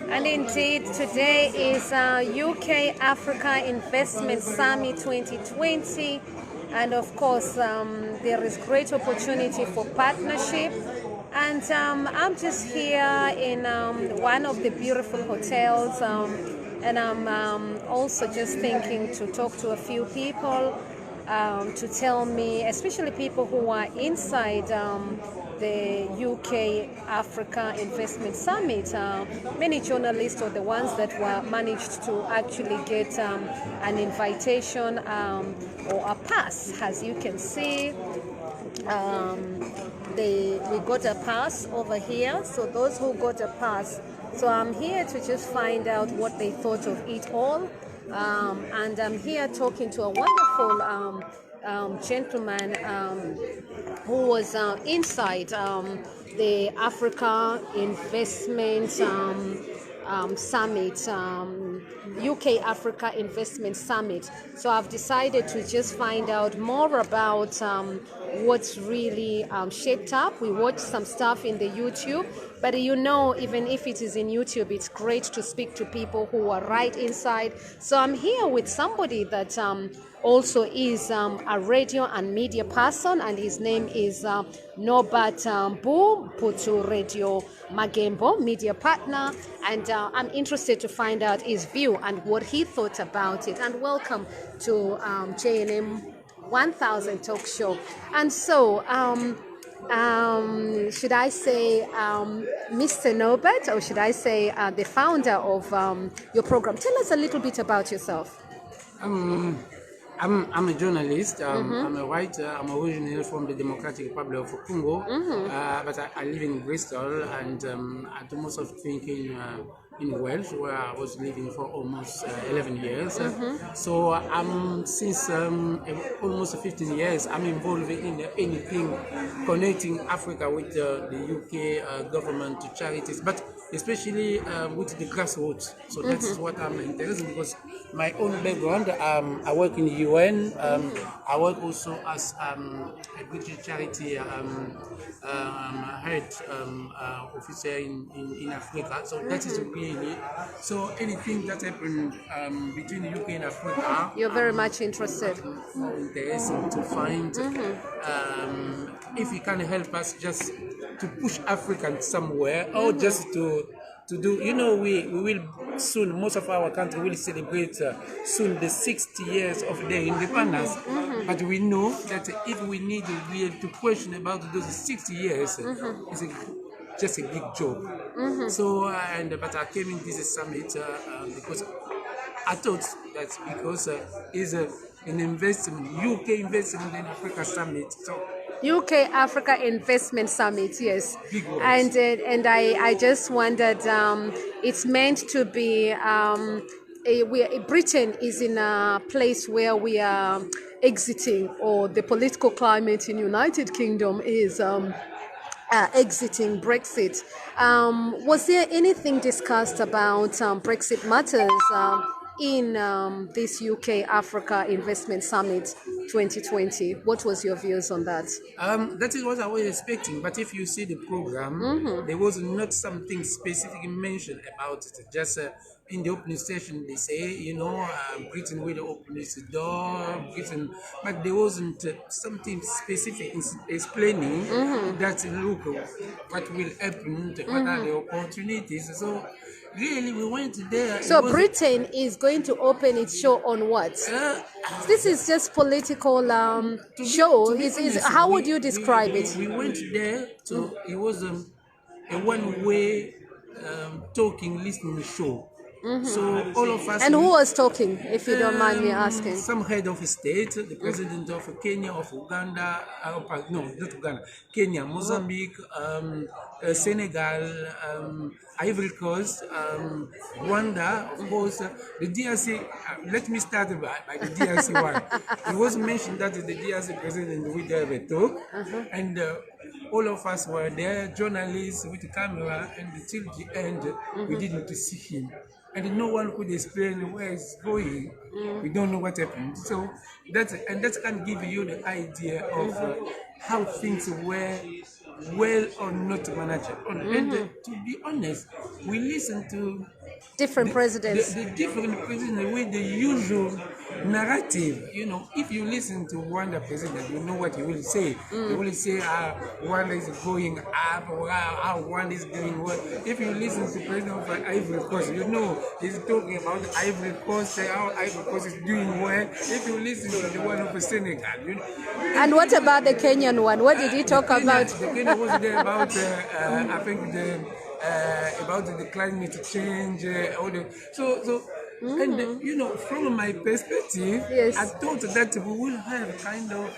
And indeed, today is UK Africa Investment Summit 2020. And of course, there is great opportunity for partnership. And I'm just here in one of the beautiful hotels. And I'm also just thinking to talk to a few people to tell me, especially people who are inside the UK Africa Investment Summit. Many journalists are the ones that were managed to actually get an invitation or a pass, as you can see. We got a pass over here, so those who got a pass, so I'm here to just find out what they thought of it all, and I'm here talking to a wonderful gentleman who was inside the Africa Investment Summit, UK Africa Investment Summit. So I've decided to just find out more about what's really shaped up. We watched some stuff in the YouTube, but you know, even if it is in YouTube, it's great to speak to people who are right inside. So I'm here with somebody that also is a radio and media person, and his name is Norbert Bu Putu Radio Magembo, media partner, and I'm interested to find out his view and what he thought about it. And welcome to JNM 1000 Talk Show. And so, should I say Mr. Norbert, or should I say the founder of your program? Tell us a little bit about yourself. I'm a journalist. I'm a writer. I'm originally from the Democratic Republic of Congo, but I live in Bristol, and I do most of thinking in Wales, where I was living for almost 11 years. So I'm since almost 15 years, I'm involved in anything connecting Africa with the UK government to charities, but especially with the grassroots. So that's what I'm interested in, because my own background, I work in the UN. I work also as a British charity head officer in Africa. So that is really, so anything that happened between the UK and Africa, you're very much interested. More interesting to find if you can help us just to push Africans somewhere, or just to do, you know, we will soon, most of our country will celebrate soon the 60 years of their independence. But we know that if we need to question about those 60 years, it's just a big job. So, but I came in this summit because I thought that because it's an investment, UK investment in Africa summit. So UK Africa Investment Summit, yes. And I just wondered, it's meant to be, Britain is in a place where we are exiting, or the political climate in United Kingdom is exiting Brexit. Was there anything discussed about Brexit matters in this UK Africa Investment Summit 2020? What was your views on that? That is what I was expecting, but if you see the program, there was not something specific mentioned about it. Just in the opening session, they say, you know, Britain will open its door, Britain, but there wasn't something specific explaining that, look, what will happen, what are the opportunities. So really, we went there. So Britain is going to open its show on what? This is just political show. How would you describe it? We went there, so it was a one-way talking, listening show. So all of us. And who was talking, if you don't mind me asking? Some head of state, the president of Kenya, of Uganda, no, not Uganda, Kenya, Mozambique, Senegal, Ivory Coast, Rwanda, of course, the DRC. Let me start by the DRC one. It was mentioned that the DRC president will have a talk, and all of us were there, journalists with the camera, and till the end, we didn't see him. And no one could explain where it's going. We don't know what happened. So that can give you the idea of how things were well or not managed. And to be honest, we listen to Different presidents. the different president with the usual narrative. You know, if you listen to Rwanda president, you know what he will say. He will say, Rwanda is going up, or how Rwanda is doing well. If you listen to president of Ivory Coast, you know he's talking about Ivory Coast, how Ivory Coast is doing well. If you listen to the one of Senegal, you know. And what about the Kenyan one? What did he talk about? The Kenya was there about, I think, about the climate change, all the and you know, from my perspective, Yes. I thought that we will have kind of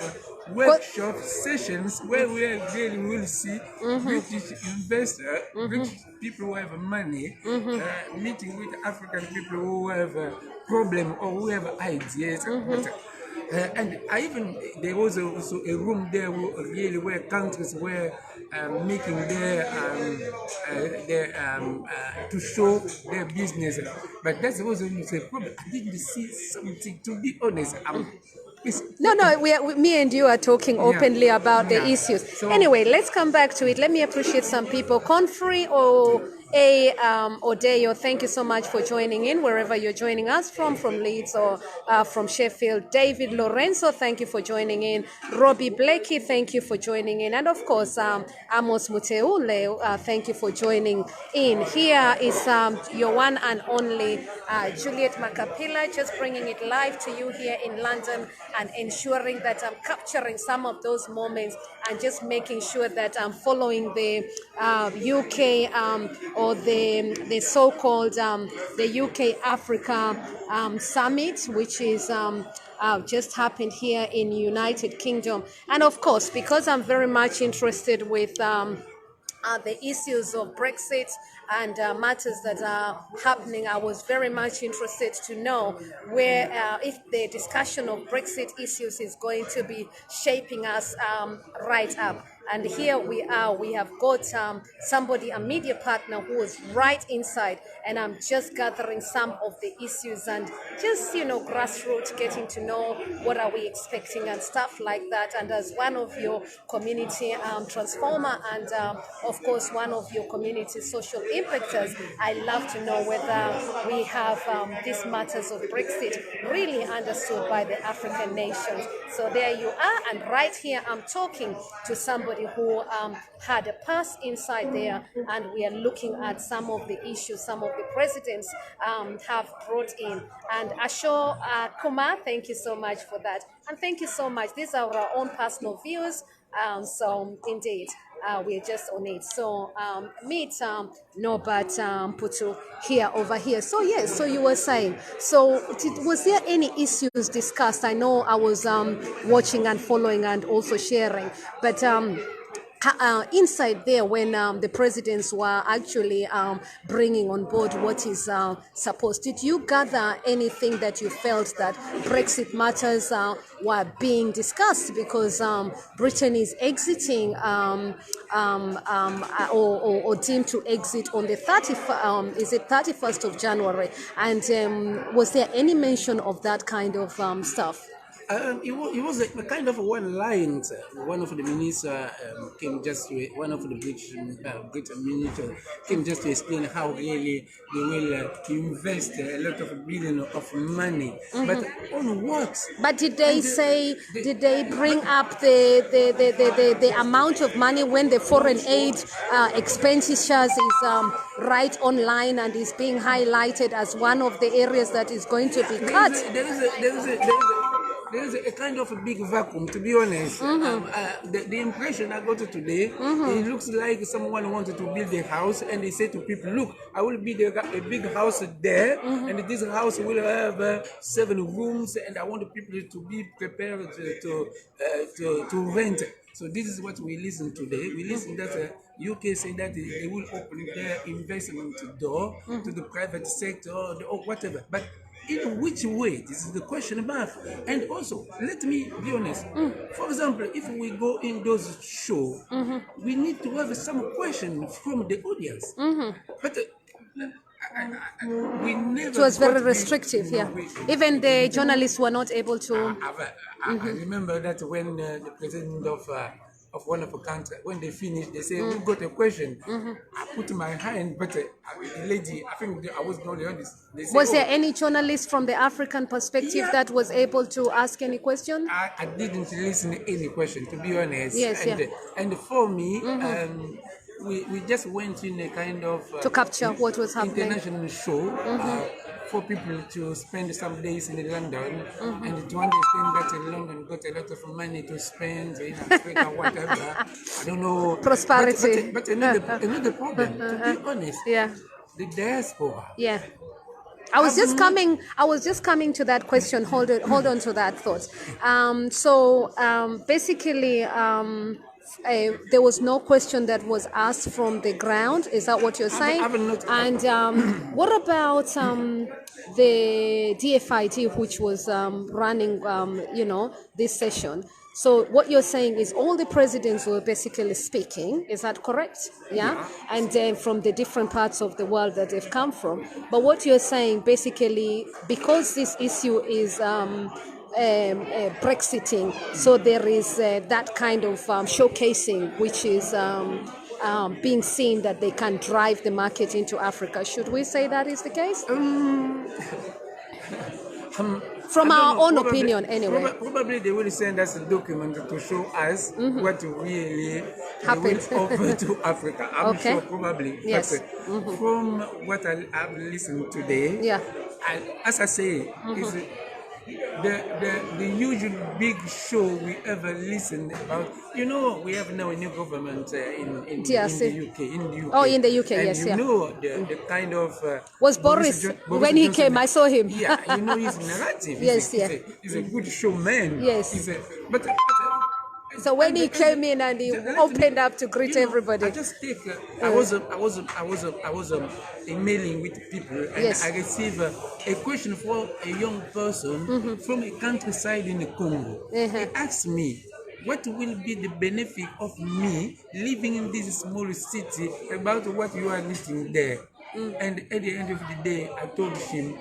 workshop sessions where we really will see British investors, British people who have money, meeting with African people who have a problem or who have ideas. And I even there was also a room there really where countries were making their to show their business, but that was a problem. I didn't see something, to be honest. No, me and you are talking openly about the issues. So, anyway, let's come back to it. Let me appreciate some people. Confrey or Odeyo, thank you so much for joining in wherever you're joining us from Leeds or from Sheffield. David Lorenzo, thank you for joining in. Robbie Blakey, thank you for joining in. And of course, Amos Muteule, thank you for joining in. Here is your one and only Juliet Macapilla, just bringing it live to you here in London and ensuring that I'm capturing some of those moments and just making sure that I'm following the UK or the so-called the UK Africa Summit, which is just happened here in United Kingdom. And of course, because I'm very much interested with the issues of Brexit and matters that are happening, I was very much interested to know where if the discussion of Brexit issues is going to be shaping us right up. And here we are, we have got somebody, a media partner who is right inside, and I'm just gathering some of the issues and just, you know, grassroots, getting to know what are we expecting and stuff like that. And as one of your community transformer and of course one of your community social impactors, I love to know whether we have these matters of Brexit really understood by the African nations. So there you are, and right here I'm talking to somebody who had a past inside there, and we are looking at some of the issues some of the presidents have brought in. And Asho Kumar, thank you so much for that, and thank you so much. These are our own personal views, so indeed we're just on it. So meet Norbert Putu here over here. So yes, so you were saying, so was there any issues discussed? I know I was watching and following and also sharing, but inside there when the presidents were actually bringing on board what is supposed, did you gather anything that you felt that Brexit matters were being discussed? Because Britain is exiting or deemed to exit on the 31st of January, and was there any mention of that kind of stuff? It was a kind of one line. One of the ministers came just to, one of the British ministers came just to explain how really they will invest a lot of billion of money. But on what? But did they say, did they bring up the amount of money when the foreign aid expenditures is right online and is being highlighted as one of the areas that is going to be cut? There is a kind of a big vacuum, to be honest. The impression I got today, it looks like someone wanted to build a house and they said to people, look, I will build a big house there, and this house will have 7 rooms, and I want the people to be prepared to rent. So this is what we listen today. We listen that UK say that they will open their investment door to the private sector or whatever. But in which way? This is the question mark. And also, let me be honest. For example, if we go in those shows, we need to have some question from the audience. But we never. It was very restrictive, even the journalists were not able to. I remember that when the president of one of the country. When they finish, they say, "We've got a question." I put my hand, but the lady, I think I was the only one. They say, Was there any journalist from the African perspective that was able to ask any question? I didn't listen to any question, to be honest. Yes, and for me, we just went in a kind of to capture what was happening. International show for people to spend some days in London and to understand that London got a lot of money to spend in Africa, whatever. I don't know. Prosperity. But another problem, to be honest. Yeah. The diaspora. Yeah. I was just coming to that question. Hold on to that thought. Basically, there was no question that was asked from the ground. Is that what you're saying? And what about the DFID, which was running, this session? So what you're saying is all the presidents were basically speaking. Is that correct? Yeah. And from the different parts of the world that they've come from. But what you're saying basically, because this issue is Brexiting, so there is that kind of showcasing, which is being seen that they can drive the market into Africa. Should we say that is the case? From our own opinion, anyway. Probably they will send us a document to show us what really happened over to Africa. I'm sure, probably. Yes. But from what I've listened today, as I say, is the usual big show we ever listened about. We have now a new government in the UK. Oh, in the UK, and yes, the kind of was Boris when he came. I saw him. Yeah, his narrative. He's a good showman. Yes. But so when he came in and he opened up to greet everybody. I just take. I was emailing with people, and I received a question for a young person from a countryside in the Congo. He asked me, what will be the benefit of me living in this small city about what you are listing there? And at the end of the day, I told him,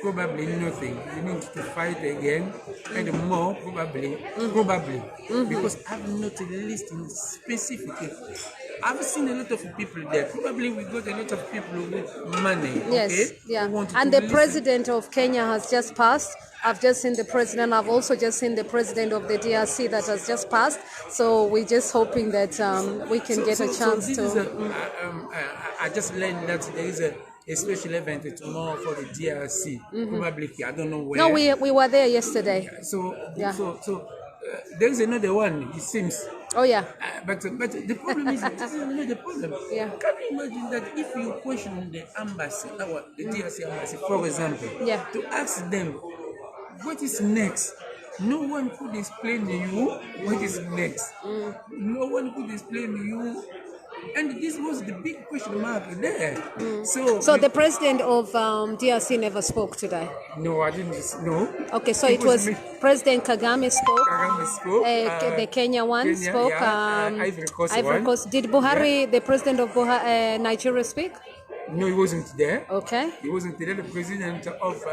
probably nothing. We need to fight again, and more probably, because I'm not listing specifically. I've seen a lot of people there. Probably we got a lot of people with money. Yes, And the president of Kenya has just passed. I've just seen the president. I've also just seen the president of the DRC that has just passed. So we're just hoping that we can get a chance to. I just learned that there is a special event tomorrow for the DRC. Probably, I don't know where. No, we were there yesterday. So there is another one, it seems. Oh, yeah. But the problem is, this is another problem. Yeah. Can you imagine that if you question the embassy, the DRC embassy, for example, to ask them, what is next? No one could explain to you what is next. No one could explain to you. And this was the big question mark there. So the president of DRC never spoke today? No, I didn't. No. Okay, so it was President Kagame spoke. The Kenya one spoke. Ivory Coast. Did Buhari, the president of Nigeria, speak? No, he wasn't there. Okay. He wasn't there. The president of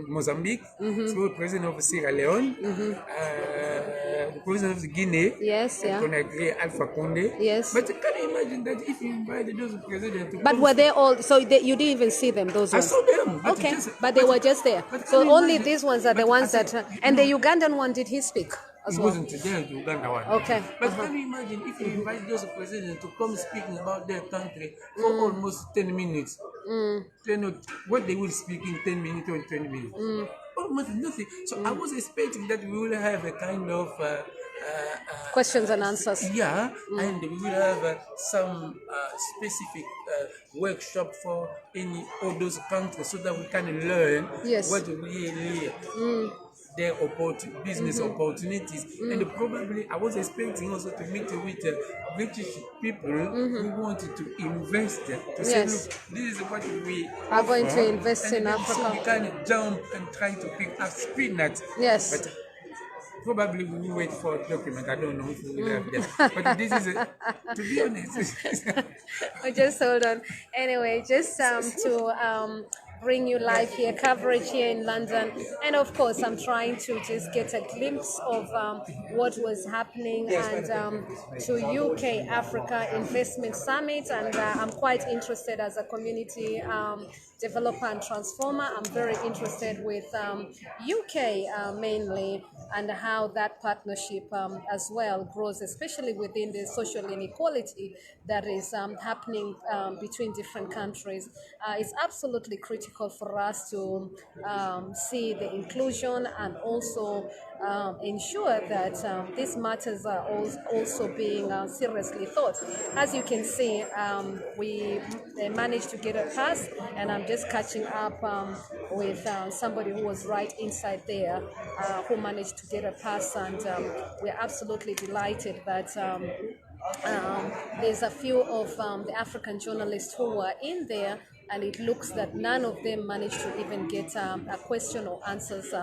Mozambique, the president of Sierra Leone, the president of Guinea, Conakry, Alpha Conde. Yes. But can you imagine that if you invited those presidents to But were they all, so you didn't even see them, those ones? I saw them. Okay, but they were just there. So only these ones are the ones that, and the Ugandan one, did he speak? He wasn't there, the Uganda one. Okay. But can you imagine if you invite those presidents to come speaking about their country for almost 10 minutes? What they will speak in 10 minutes or 20 minutes? Almost nothing. So I was expecting that we will have a kind of questions and answers. And we will have some specific workshop for any of those countries so that we can learn what really their business opportunities. And probably I was expecting also to meet with British people who wanted to invest, to say, look, this is what we are going to invest in Africa. So we can jump and try to pick up spinach. Yes. But probably we will wait for a document. I don't know if we will have that. But this is, to be honest. Just hold on. Anyway, just to bring you live here, coverage here in London. And of course, I'm trying to just get a glimpse of what was happening and to UK Africa Investment Summit. And I'm quite interested as a community developer and transformer. I'm very interested with UK mainly, and how that partnership as well grows, especially within the social inequality that is happening between different countries. It's absolutely critical for us to see the inclusion and also ensure that these matters are also being seriously thought. As you can see, we managed to get a pass, and I'm just catching up with somebody who was right inside there who managed to get a pass, and we're absolutely delighted that there's a few of the African journalists who were in there, and it looks that none of them managed to even get a question or answers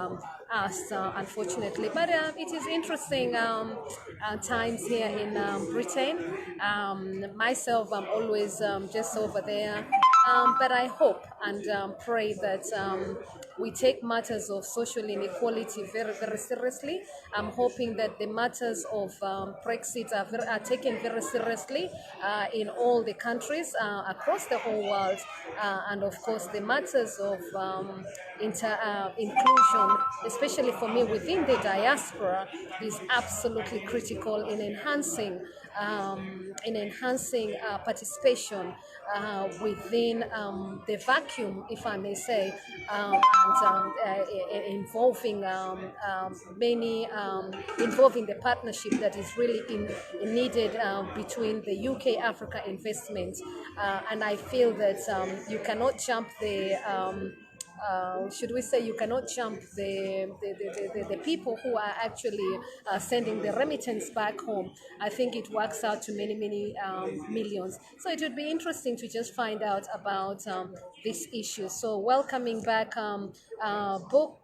asked, unfortunately. But it is interesting times here in Britain. Myself, I'm always just over there. But I hope and pray that we take matters of social inequality very, very seriously. I'm hoping that the matters of Brexit are taken very seriously in all the countries across the whole world. And of course, the matters of inclusion, especially for me within the diaspora, is absolutely critical in enhancing participation within the vacuum, if I may say, and involving involving the partnership that is really needed between the UK Africa investment, and I feel that you cannot jump the should we say, you cannot jump the people who are actually sending the remittance back home. I think it works out to many millions. So it would be interesting to just find out about this issue. So welcoming back Book,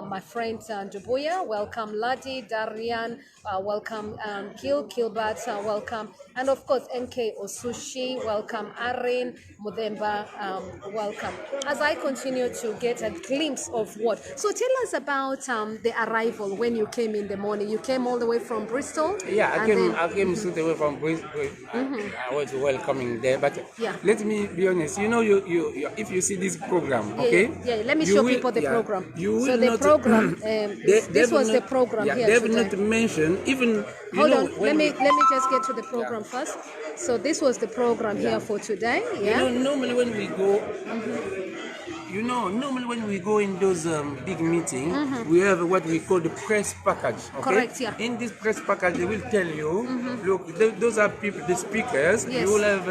my friend Dubuya, welcome Ladi, Darian, welcome Gilbert, welcome, and of course NK Osushi, welcome Arin Mudemba, welcome. As I continue to get a glimpse of what, so tell us about the arrival when you came in the morning. You came all the way from Bristol? Yeah, I came straight away from Bristol. I was welcoming there, but yeah, let me be honest. You know, you if you see this program, okay? Yeah, let me show people the program. So the program, this was the program here they have today. not mentioned even. Hold on, let me just get to the program first. So this was the program here for today. Yeah. You know, normally when we go, normally when we go in those big meetings, we have what we call the press package. Okay? Correct. Yeah. In this press package, they will tell you, look, those are people, the speakers. Yes. You will have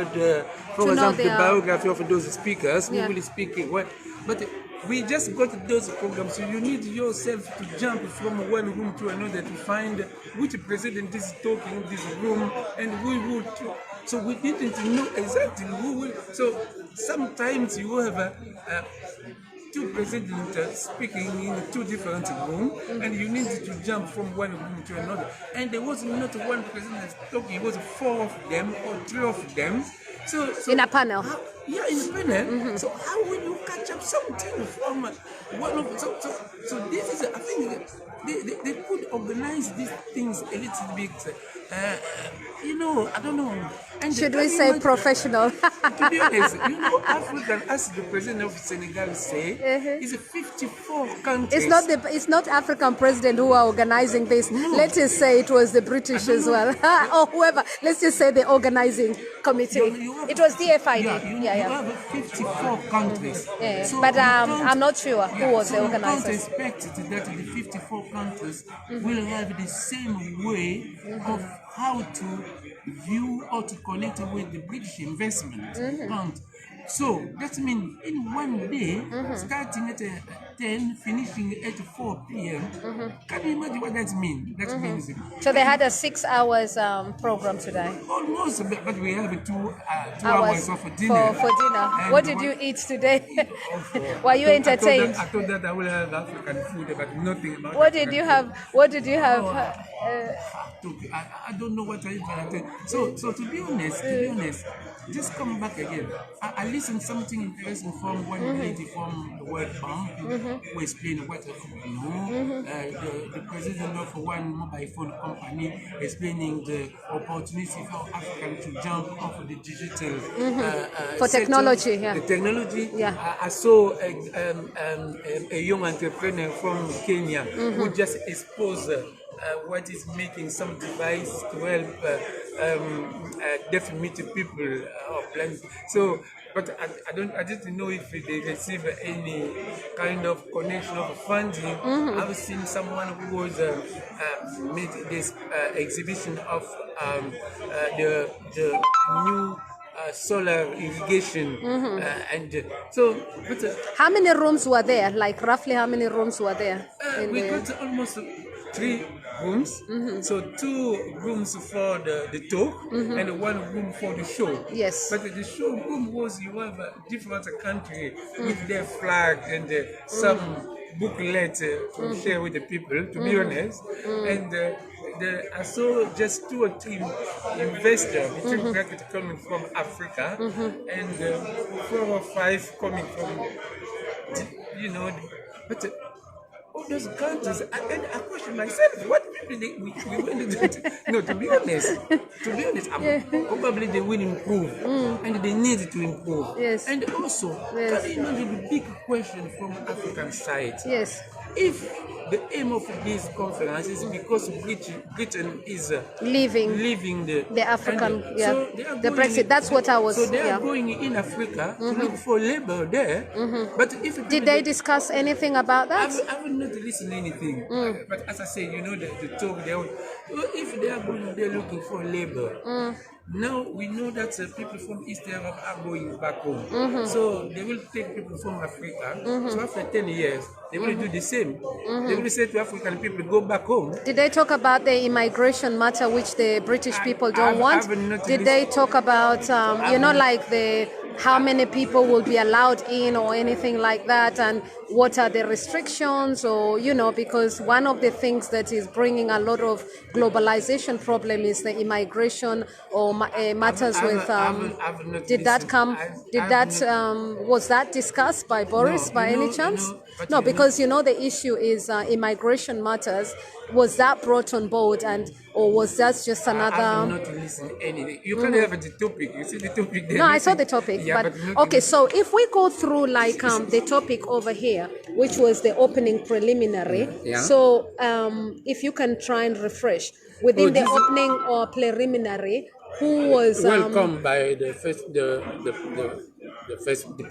for example, the biography of those speakers. Yeah. We will speak well, but we just got those programs, so you need yourself to jump from one room to another to find which president is talking in this room and who will talk. So we didn't know exactly who will. So sometimes you have two presidents speaking in two different rooms, and you need to jump from one room to another. And there was not one president talking; it was four of them or three of them. So in a panel. In a panel. So how will you catch up something from one of so this is I think they could organize these things a little bit. I don't know. And should we say professional? To be honest, African, as the president of Senegal say, is 54 countries. It's not African president who are organizing this. No. Let us say it was the British as well, or whoever. Let's just say the organizing committee. It was DFID. You have 54 countries. Yeah. So but I'm not sure who was the organizer. We can't expect that the 54 countries will have the same way of how to view or to connect with the British investment fund. So that means in one day, starting at 10, finishing at 4 p.m. Can you imagine what that means? That means. So they had a 6 hours program today. Almost, but we have 2 hours of dinner. For dinner. What did you eat today? Were you entertained? I thought that I will have African food, but nothing about. What did you have? What did you have? I don't know what I eat. So to be honest, just come back again. I listened something interesting from one lady from the World Bank who explained what the president of one mobile phone company explaining the opportunity for Africans to jump off of the digital For sector, technology, yeah. the technology. Yeah. I saw a young entrepreneur from Kenya who just exposed what is making some device to help deaf mute people or blind. So, but I didn't know if they receive any kind of connection of funding. I've seen someone who was made this exhibition of the new solar irrigation and so. But How many rooms were there? Like roughly how many rooms were there? we got almost 3 rooms. So 2 rooms for the talk and 1 room for the show. Yes. But the show room was you have a different country with their flag and some booklet to share with the people, to be honest. And I saw just 2 or 3 investors, between brackets, coming from Africa and 4 or 5 coming from, but all those countries, and I question myself, what people we went to. No, to be honest, probably they will improve, and they need to improve. Yes. And also, Yes. can you imagine the big question from African side? Yes. If the aim of this conference is because Britain is leaving The African, and, yeah, so they are the going Brexit. That's what I was. So they are Yeah. going in Africa to look for labor there. But if Did they discuss anything about that? I've not listened to anything. But as I say, the talk there. If they are going there looking for labor, now we know that people from East Europe are going back home. So they will take people from Africa. So after 10 years, they will do the same. They will say to African people, go back home. Did they talk about the immigration matter, which the British people don't want? Did they talk about, like how many people will be allowed in or anything like that, and what are the restrictions, or because one of the things that is bringing a lot of globalization problem is the immigration or matters with. Did that come? Was that discussed by Boris by any chance? No, because the issue is immigration matters. Was that brought on board, or was that just another? I have not listened anything. You can have the topic. You see the topic there. No, I saw the topic. Yeah, but okay. Okay, so if we go through the topic over here, which was the opening preliminary. Yeah. So if you can try and refresh within the opening or preliminary, who was welcomed by the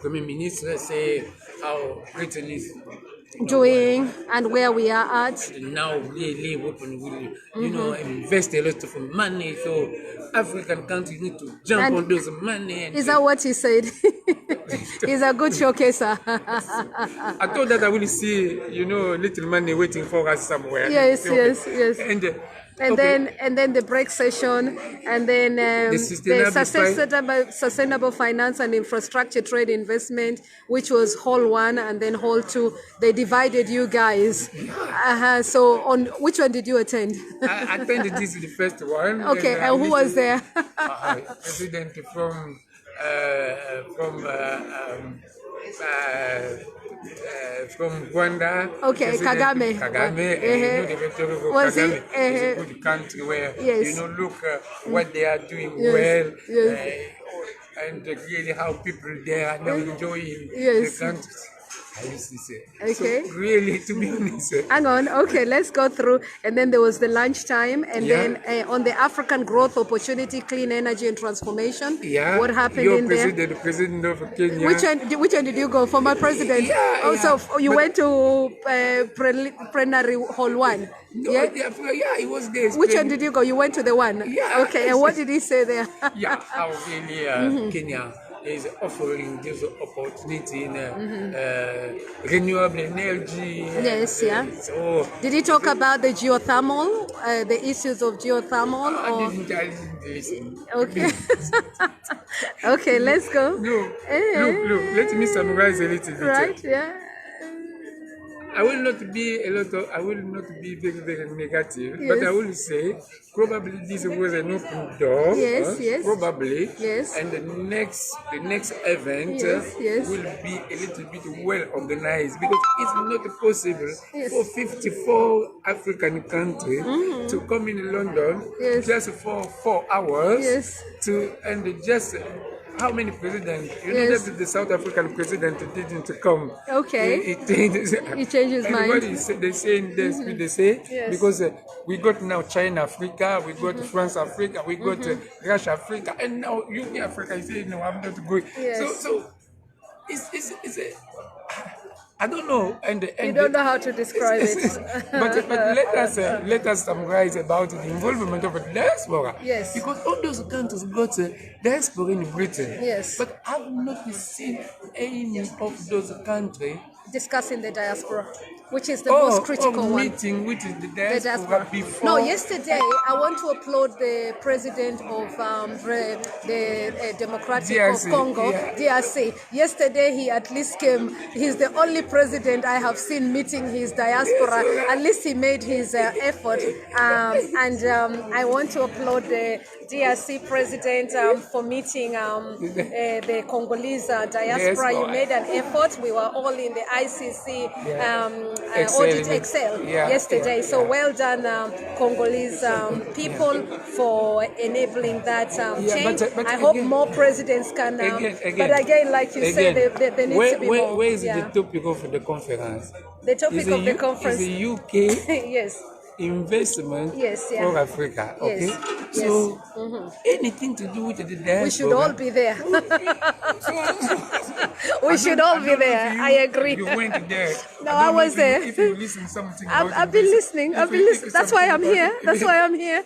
Prime Minister, say how Britain is doing and where we are at. Now really open will invest a lot of money, so African countries need to jump on those money. And is that what he said? He's a good showcaser. I thought that I will see little money waiting for us somewhere. Yes. And okay. then the break session, and then the sustainable finance and infrastructure trade investment, which was hall 1, and then hall 2. They divided you guys. So on which one did you attend? I attended this the first one. Okay, and who was there? President from Rwanda. Okay, Kagame. Was Kagame he? It's a good country where look what they are doing well, and really how people there are now enjoying the country. I used to say. Okay. So really, to be honest. Hang on. Okay, let's go through. And then there was the lunchtime, and then on the African growth opportunity, clean energy and transformation. Yeah. What happened in there? The president of Kenya. Which one did you go? Former president. You went to plenary hall 1. No, he was there. Which one did you go? You went to the one. Yeah. Okay. And what did he say there? How really Kenya is offering this opportunity in renewable energy. Yes, So did he talk about the geothermal, the issues of geothermal? I didn't listen. Okay. Okay, let's go. Look, let me summarize a little bit. Right, yeah. I will not be I will not be very, very negative, but I Yes. will say probably this was an open door. Yes, yes. Probably. Yes. And the next event Yes, yes. will be a little bit well organized because it's not possible Yes. for 54 African countries to come in London Yes. just for 4 hours Yes. and just how many presidents? You know Yes. that the South African president didn't come. Okay. He changed his And mind. what they say in their speech, they say Yes. because we got now China Africa, we got France Africa, we got Russia Africa, and now UK Africa is saying no, I'm not going. Yes. So it's a I don't know, and You don't know how to describe it. but let us summarize about the involvement of the diaspora. Yes. Because all those countries got diaspora in Britain. Yes. But I've not seen any of those countries Discussing the diaspora, which is the most critical one. meeting with the The diaspora diaspora. before. No, yesterday I want to applaud the president of the Democratic DRC, of Congo, yeah. DRC. Yesterday he at least came. He's the only president I have seen meeting his diaspora. At least he made his effort. I want to applaud the DRC president for meeting the Congolese diaspora. You made an effort. We were all in the ICC audit Excel yesterday. So well done, Congolese people, for enabling that change. but I hope again- more presidents can. But again, like you said, there needs to be more. Where is Yeah. the topic of the conference? The topic Is of the U- conference. is the UK Yes. investment Yes, yeah. for Africa. Okay, Yes, so anything to do with the diaspora. We should all be there. We should all be there. I agree. You went there. No, don't I know was if you- there. If you listen something about I've been listening. I've been listening. That's why I'm here. That's why I'm here.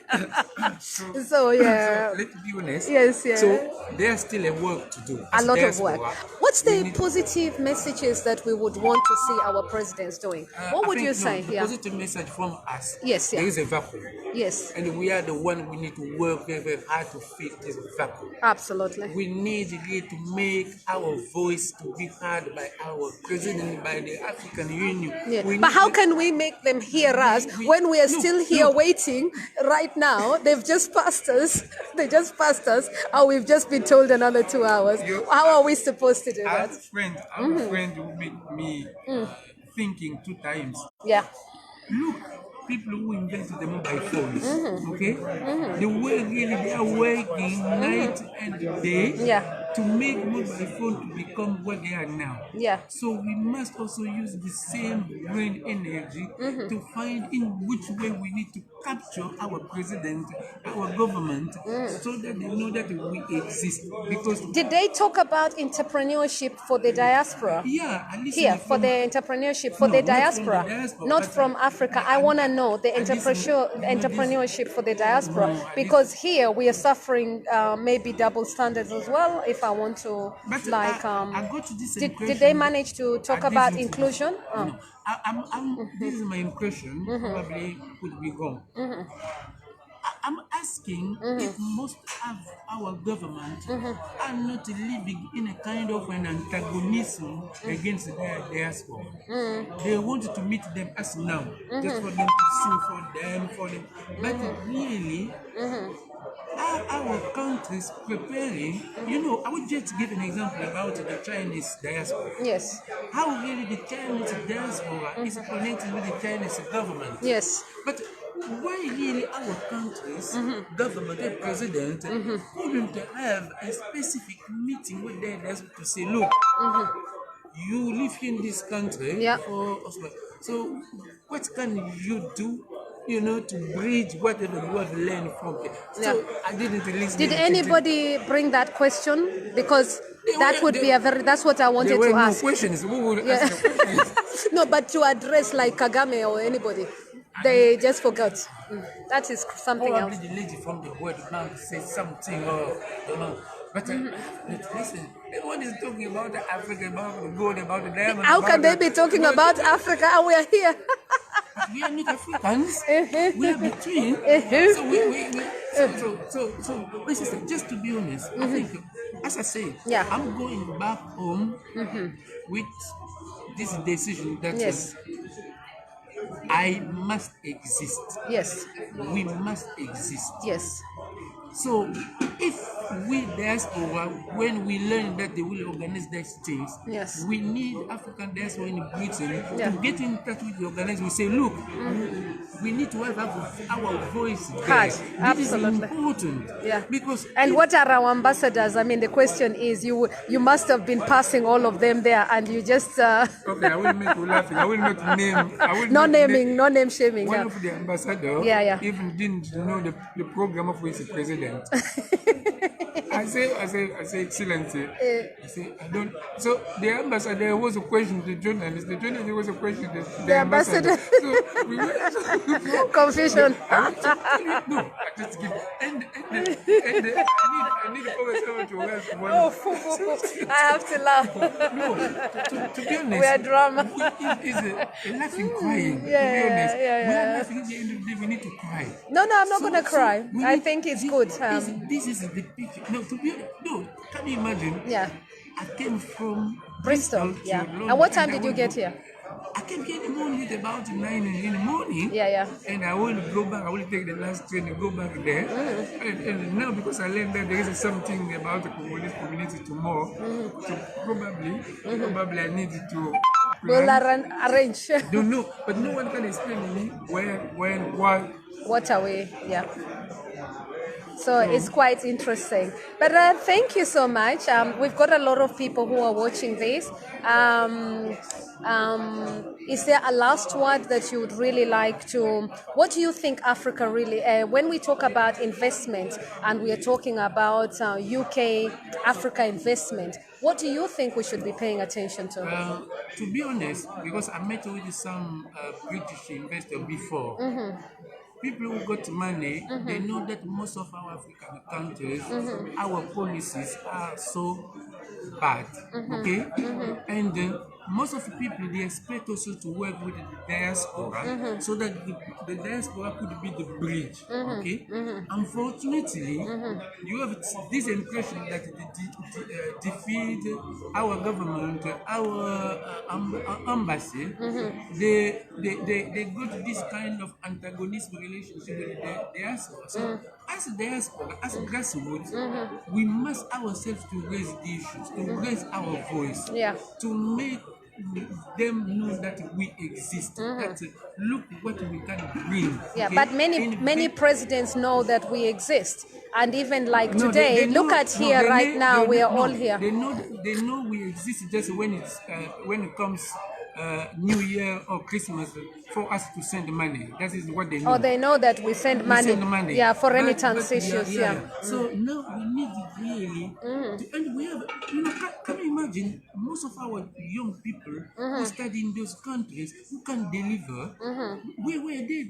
So yeah. Let's be honest. Yes, yeah. So there's still a work to do. A As lot of diaspora, work. What's we the need- positive messages that we would want to see our presidents doing? What I would think, you no, say? the Yeah. positive message from us. Yes, yeah. There is a vacuum. Yes. And we are the one we need to work very, very hard to fill this vacuum. Absolutely. We need really to make our voice to be heard by our president, by the African Union. Yeah. We But need how to- can we make them hear us we- when we are look, still here look. waiting right now? They've just passed us. They just passed us, and we've just been told another 2 hours. How are we supposed to do I have that? a friend who made me thinking 2 times. Yeah. Look, people who invented the mobile phones, okay? The way really they are working night and day Yeah. to make mobile phone to become what they are now. Yeah. So we must also use the same brain energy to find in which way we need to capture our president, our government, so that they know that we exist. Because Did they talk about entrepreneurship for the diaspora? yeah, at least Here, for the entrepreneurship for No, the not from the diaspora, diaspora, not but- from Africa. I want to know the entrepreneurship for the diaspora, because here we are suffering maybe double standards as well. If I want to, But like, I got to this did impression. they manage to talk I about didn't. inclusion? Oh. No. This is my impression. Probably could be wrong. I'm asking if most of our government are not living in a kind of an antagonism against their diaspora. They want to meet them as now, just for them to sue for them. But really, are our countries preparing? You know, I would just give an example about the Chinese diaspora. Yes, How really the Chinese diaspora is connected with the Chinese government. yes, But why really our country's government and president couldn't have a specific meeting with their diaspora to say, look, you live in this country Yeah. for us. So what can you do, you know, to bridge whatever you have learned from it? So Yeah. I didn't listen. Did anybody bring that question? Because They that were- would be a very. That's what I There wanted were to no ask. questions. Who will Yeah. ask the questions? No, but to address like Kagame or anybody, they just forgot. That is something Probably else. the lady from the World Bank said something, or you know. But listen, everyone is talking about the Africa, about the gold, about the diamond. How about can they the- be talking about Africa and we are here? We are not Africans. We are between. So we so my sister, just to be honest, I think as I say, Yeah. I'm going back home with this decision that Yes. I must exist. Yes. We must exist. Yes. So, if we diaspora, when we learn that they will organize these things, Yes. we need African diaspora in Britain Yeah. to get in touch with the organizers. We say, look, we need to have our voice there. Heard. This Absolutely. is important. Yeah. Because And if- what are our ambassadors? I mean, the question is, you must have been passing all of them there, and you just Okay, I will make you laughing. I will not name. I will no not naming, no name shaming. One Yeah. of the ambassadors Yeah. even didn't know the program of vice president. I say, Excellency. I say, I don't. So the ambassador was a question to the journalist. The journalist was a question to the ambassador. So we went. Confusion. No, I just give. And I need to focus on to help. I have to laugh. No, to be honest, We are drama. It's a laughing, crying. To be Yeah, honest, yeah, we yeah. are laughing. At the end of the day, we need to cry. No, I'm not gonna cry. we I need- think it's this- good. This is the picture. No, to be honest, no. Can you imagine? Yeah. I came from Bristol. to Yeah. London, And what time I did you will get go- here? I came here in the morning at about 9 in the morning. Yeah. And I will go back. I will take the last train and go back there. And now because I learned that there is something about the Congolese community tomorrow, so probably I need to. We'll plan. arrange. Don't know, but no one can explain to me when, why. What are we? Yeah. So it's quite interesting. But thank you so much. We've got a lot of people who are watching this. Is there a last word that you would really like to? What do you think Africa really? When we talk about investment and we are talking about UK Africa investment, what do you think we should be paying attention to? To be honest, because I met with some British investors before, people who got money, they know that most of our African countries, our policies are so bad, okay? And most of the people, they expect also to work with the diaspora so that the diaspora could be the bridge, okay? Unfortunately, you have this impression that defeat our government, our embassy, they got this kind of antagonistic relationship with the diaspora. So as a diaspora, as a grassroots, we must ourselves to raise the issues, to raise our voice, Yeah. to make them know that we exist. That look what we can bring. Yeah, okay? but And many they- presidents know that we exist, and even like No, today, they look know- at no, here they right know- now. they We know- are all no, here. They know we exist just when it comes New Year or Christmas for us to send money. That is what they know. Oh, they know that we send We money. send money. Yeah, for But- remittance but issues. Yeah. So now we need really, and we have, can you imagine most of our young people who study in those countries who can deliver, we were dead.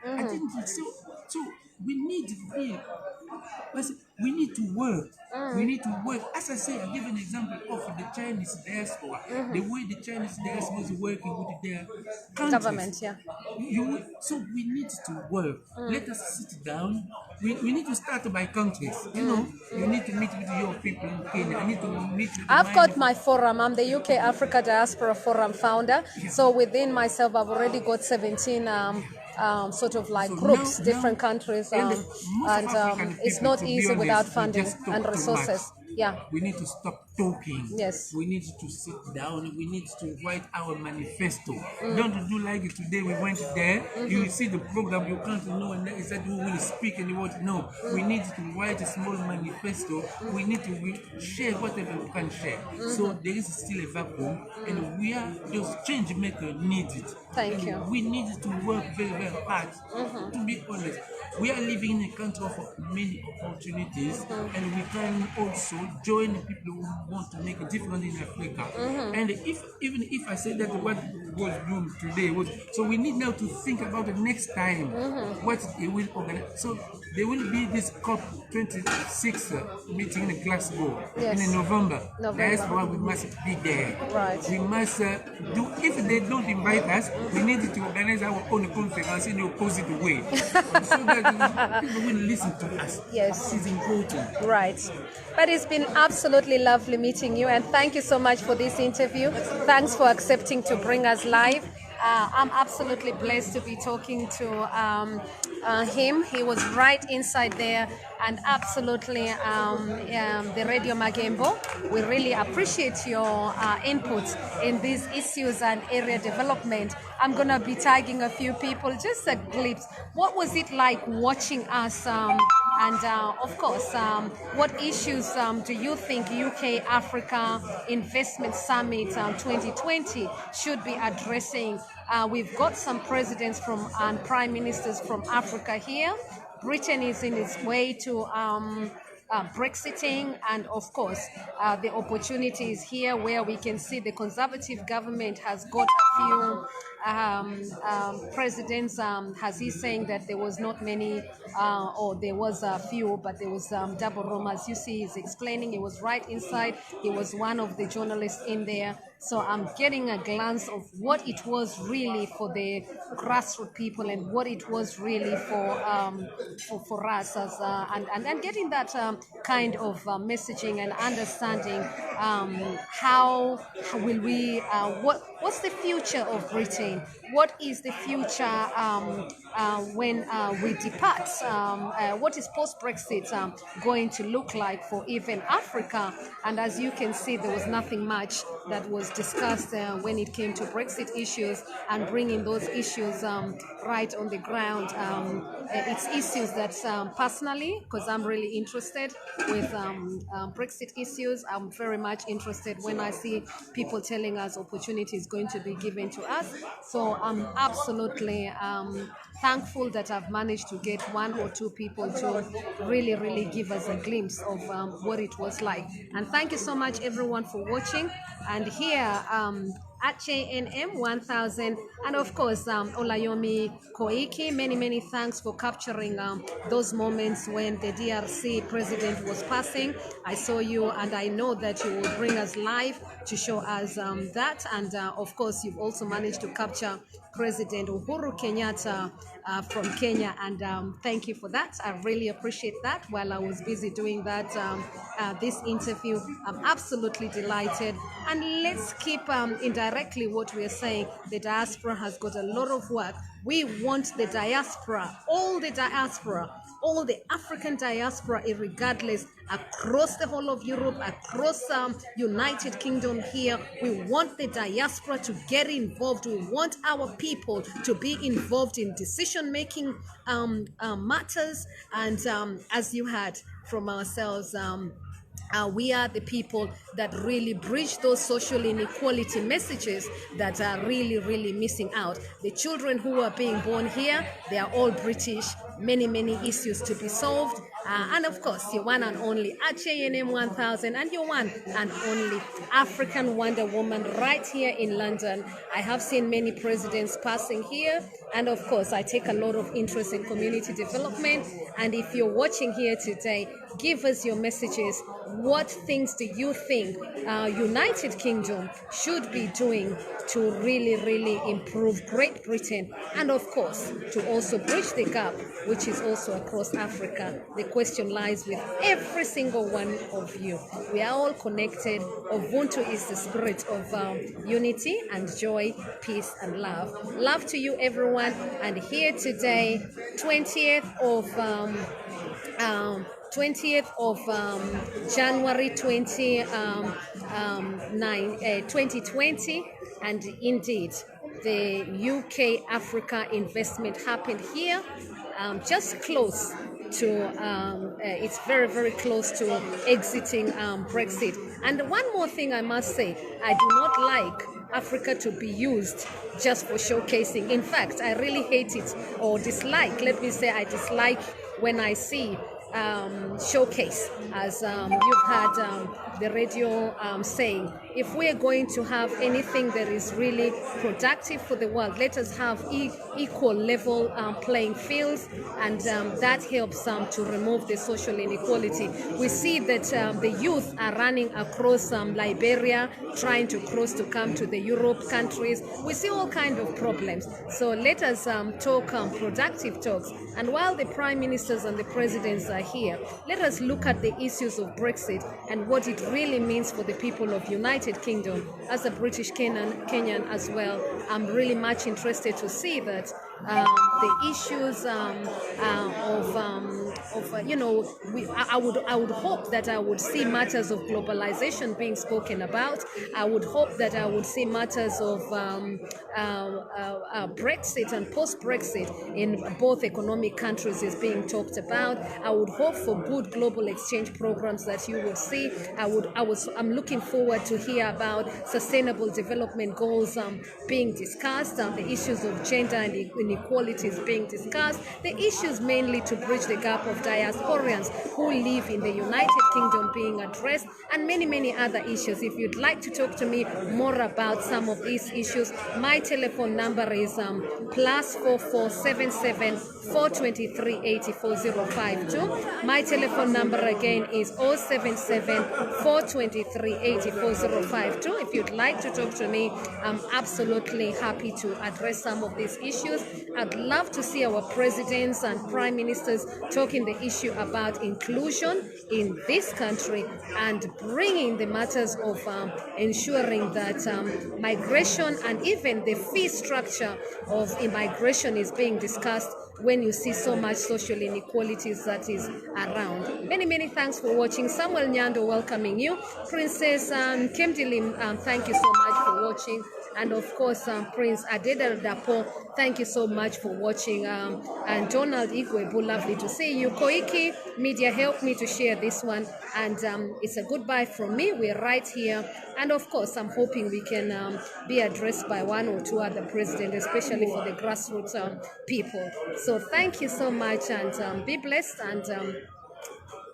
I think so. We need really. We need to work. We need to work. As I say, I give an example of the Chinese diaspora. The way the Chinese diaspora is working with their countries. Government, yeah. So we need to work. Let us sit down. We need to start by countries. You need to meet with your people in Kenya. I need to meet with I've got my forum. I'm the UK Africa Diaspora Forum founder. So within myself, I've already got 17 sort of like So groups, now- different countries, and and most of African it's people, not to be easy honest, without we funding just talk and too resources. much. Yeah. We need to stop talking. Yes. We need to sit down. We need to write our manifesto. Don't do like today. We went there. You see the program. You can't know and that is that who will speak and what. No. We need to write a small manifesto. We need to share whatever we can share. So there is still a vacuum, and we are those change makers need it. Thank And you. We need to work very, very hard. To be honest, we are living in a country of many opportunities, and we can also join the people who want to make a difference in Africa. And even if I say that what was done today was, so we need now to think about the next time what it will organize. So there will be this COP26 meeting in Glasgow Yes. in November. November. That's why we must be there. Right. We must do, if they don't invite us, we need to organize our own conference in the opposite way. So that people will listen to us. Yes. This is important. Right. But it's been absolutely lovely meeting you, and thank you so much for this interview. Thanks for accepting to bring us live. I'm absolutely blessed to be talking to him. He was right inside there, and absolutely the Radio Magembo. We really appreciate your input in these issues and area development. I'm going to be tagging a few people, just a glimpse. What was it like watching us? And of course, what issues do you think UK Africa Investment Summit 2020 should be addressing? We've got some presidents from and prime ministers from Africa here. Britain is in its way to Brexiting, and of course the opportunity is here where we can see the Conservative government has got a few presidents. Has he saying that there was not many or there was a few, but there was double room, as you see he's explaining. He was right inside. He was one of the journalists in there. So I'm getting a glance of what it was really for the grassroots people and what it was really for us as and getting that kind of messaging and understanding how will we what's the future of Britain? What is the future when we depart? What is post-Brexit going to look like for even Africa? And as you can see, there was nothing much that was discussed when it came to Brexit issues and bringing those issues right on the ground. It's issues that personally, because I'm really interested with Brexit issues, I'm very much interested when I see people telling us opportunity is going to be given to us. So I'm absolutely thankful that I've managed to get one or two people to really give us a glimpse of what it was like. And thank you so much everyone for watching. And here at JNM 1000, and of course Olayomi Koiki, many thanks for capturing those moments when the DRC president was passing. I saw you, and I know that you will bring us live to show us that. And of course you've also managed to capture President Uhuru Kenyatta from Kenya, and thank you for that. I really appreciate that. While I was busy doing that, this interview, I'm absolutely delighted. And let's keep indirectly what we are saying. The diaspora has got a lot of work. We want the diaspora, all the African diaspora, regardless, across the whole of Europe, across United Kingdom here. We want the diaspora to get involved. We want our people to be involved in decision-making matters. And as you heard from ourselves, we are the people that really bridge those social inequality messages that are really missing out. The children who are being born here, they are all British. Many issues to be solved. And of course, your one and only at JNM 1000, and your one and only African Wonder Woman right here in London. I have seen many presidents passing here, and of course, I take a lot of interest in community development. And if you're watching here today, give us your messages. What things do you think United Kingdom should be doing to really improve Great Britain, and of course to also bridge the gap, which is also across Africa? The question lies with every single one of you. We are all connected. Ubuntu is the spirit of unity and joy, peace and love. Love to you everyone. And here today, 20th of January 2020, and indeed the UK Africa investment happened here, just close to it's very close to exiting Brexit. And one more thing I must say, I do not like Africa to be used just for showcasing. In fact, I really hate it, or dislike, let me say, I dislike when I see showcase, as you've had the radio saying, if we're going to have anything that is really productive for the world, let us have equal level playing fields, and that helps to remove the social inequality. We see that the youth are running across Liberia, trying to cross to come to the Europe countries. We see all kinds of problems. So let us talk productive talks. And while the prime ministers and the presidents are here, let us look at the issues of Brexit and what it really means for the people of United Kingdom. As a British Kenyan as well, I'm really much interested to see that the issues I would hope that I would see matters of globalization being spoken about. I would hope that I would see matters of Brexit and post-Brexit in both economic countries is being talked about. I would hope for good global exchange programs that you would see. I'm looking forward to hear about sustainable development goals being discussed, the issues of gender and inequalities being discussed, the issues mainly to bridge the gap of diasporians who live in the United Kingdom being addressed, and many, many other issues. If you'd like to talk to me more about some of these issues, my telephone number is +4477 423 84052. My telephone number again is 077 423 84052. If you'd like to talk to me, I'm absolutely happy to address some of these issues. I'd love to see our presidents and prime ministers talking the issue about inclusion in this country and bringing the matters of ensuring that migration and even the fee structure of immigration is being discussed when you see so much social inequalities that is around. Many, many thanks for watching. Samuel Nyando welcoming you. Princess Kemdilim, thank you so much for watching. And of course, Prince Adedel Dapo, thank you so much for watching. And Donald Igwebu, lovely to see you. Koiki Media helped me to share this one. And it's a goodbye from me. We're right here. And of course, I'm hoping we can be addressed by one or two other presidents, especially for the grassroots people. So thank you so much, and be blessed. And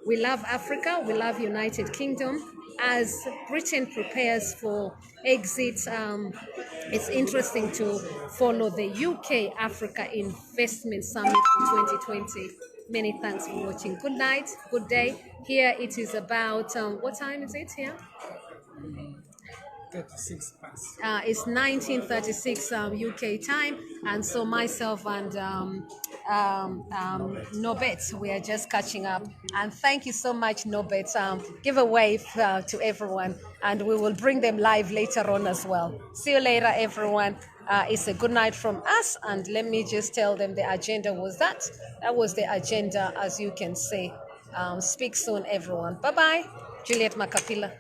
we love Africa. We love United Kingdom. As Britain prepares for exit, it's interesting to follow the UK Africa Investment Summit for 2020. Many thanks for watching. Good night, good day. Here it is about, what time is it here? 36 past. It's 1936 UK time, and so myself and Nobet, we are just catching up. And thank you so much, Nobet. Give a wave to everyone, and we will bring them live later on as well. See you later, everyone. It's a good night from us, and let me just tell them the agenda was that. That was the agenda, as you can see. Speak soon, everyone. Bye-bye. Juliet Makapila.